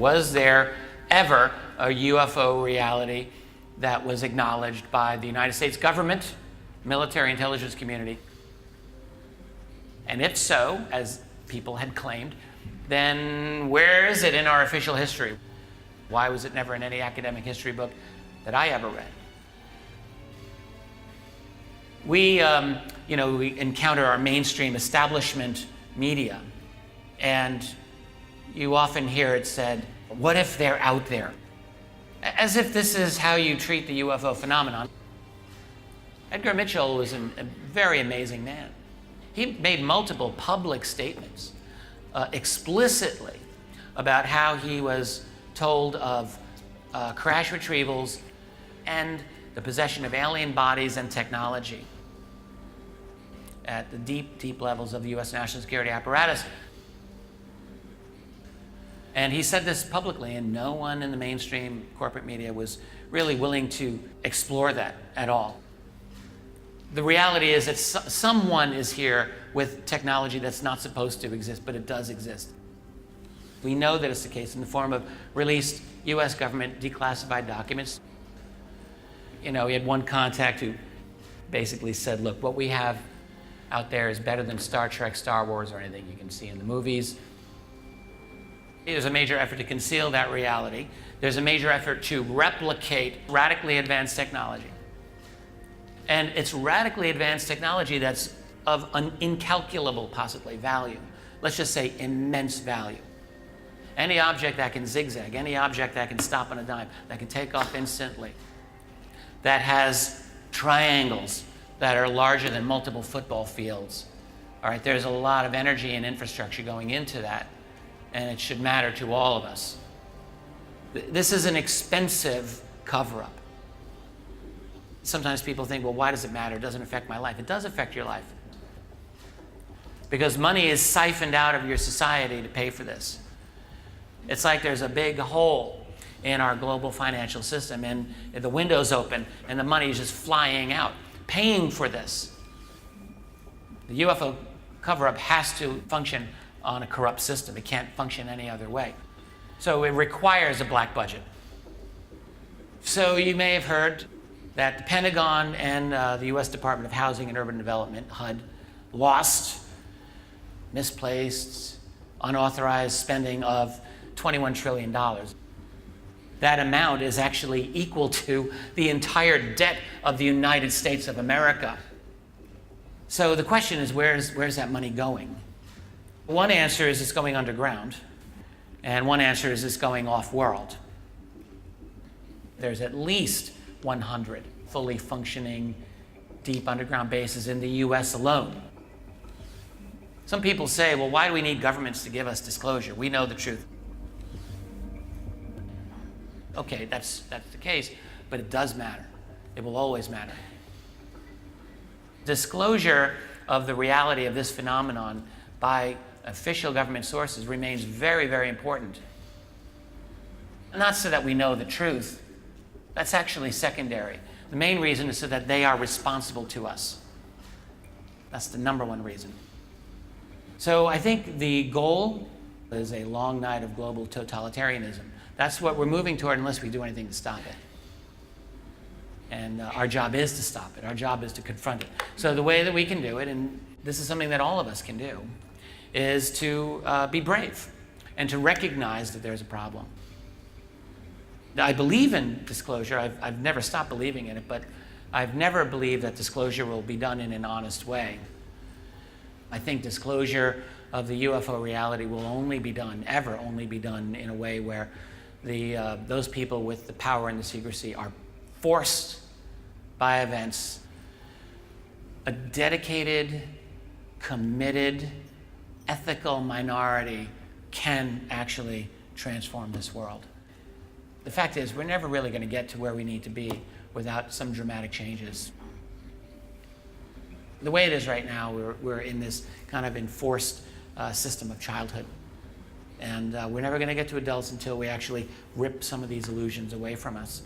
Was there ever a UFO reality that was acknowledged by the United States government, military intelligence community? And if so, as people had claimed, then where is it in our official history? Why was it never in any academic history book that I ever read? We encounter our mainstream establishment media, and you often hear it said, what if they're out there? As if this is how you treat the UFO phenomenon. Edgar Mitchell was a very amazing man. He made multiple public statements explicitly about how he was told of crash retrievals and the possession of alien bodies and technology at the deep, deep levels of the U.S. national security apparatus. And he said this publicly, and no one in the mainstream corporate media was really willing to explore that at all. The reality is that someone is here with technology that's not supposed to exist, but it does exist. We know that it's the case in the form of released U.S. government declassified documents. You know, he had one contact who basically said, look, what we have out there is better than Star Trek, Star Wars, or anything you can see in the movies. There's a major effort to conceal that reality. There's a major effort to replicate radically advanced technology. And it's radically advanced technology that's of an incalculable, possibly, value. Let's just say immense value. Any object that can zigzag, any object that can stop on a dime, that can take off instantly, that has triangles that are larger than multiple football fields. All right, there's a lot of energy and infrastructure going into that, and it should matter to all of us. This is an expensive cover-up. Sometimes people think, well, why does it matter? It doesn't affect my life. It does affect your life. Because money is siphoned out of your society to pay for this. It's like there's a big hole in our global financial system, and the window's open, and the money is just flying out, paying for this. The UFO cover-up has to function on a corrupt system. It can't function any other way. So it requires a black budget. So you may have heard that the Pentagon and the U.S. Department of Housing and Urban Development, HUD, lost, misplaced, unauthorized spending of $21 trillion. That amount is actually equal to the entire debt of the United States of America. So the question is, where's that money going? One answer is it's going underground, and one answer is it's going off-world. There's at least 100 fully functioning deep underground bases in the US alone. Some people say, well, why do we need governments to give us disclosure? We know the truth. Okay, that's the case, but it does matter. It will always matter. Disclosure of the reality of this phenomenon by official government sources remains very, very important. Not so that we know the truth. That's actually secondary. The main reason is so that they are responsible to us. That's the number one reason. So I think the goal is a long night of global totalitarianism. That's what we're moving toward unless we do anything to stop it. And our job is to stop it. Our job is to confront it. So the way that we can do it, and this is something that all of us can do, is to be brave and to recognize that there's a problem. I believe in disclosure. I've never stopped believing in it, but I've never believed that disclosure will be done in an honest way. I think disclosure of the UFO reality will only be done, ever only be done, in a way where those people with the power and the secrecy are forced by events. A dedicated, committed, ethical minority can actually transform this world. The fact is, we're never really going to get to where we need to be without some dramatic changes. The way it is right now, we're in this kind of enforced system of childhood. And we're never going to get to adults until we actually rip some of these illusions away from us.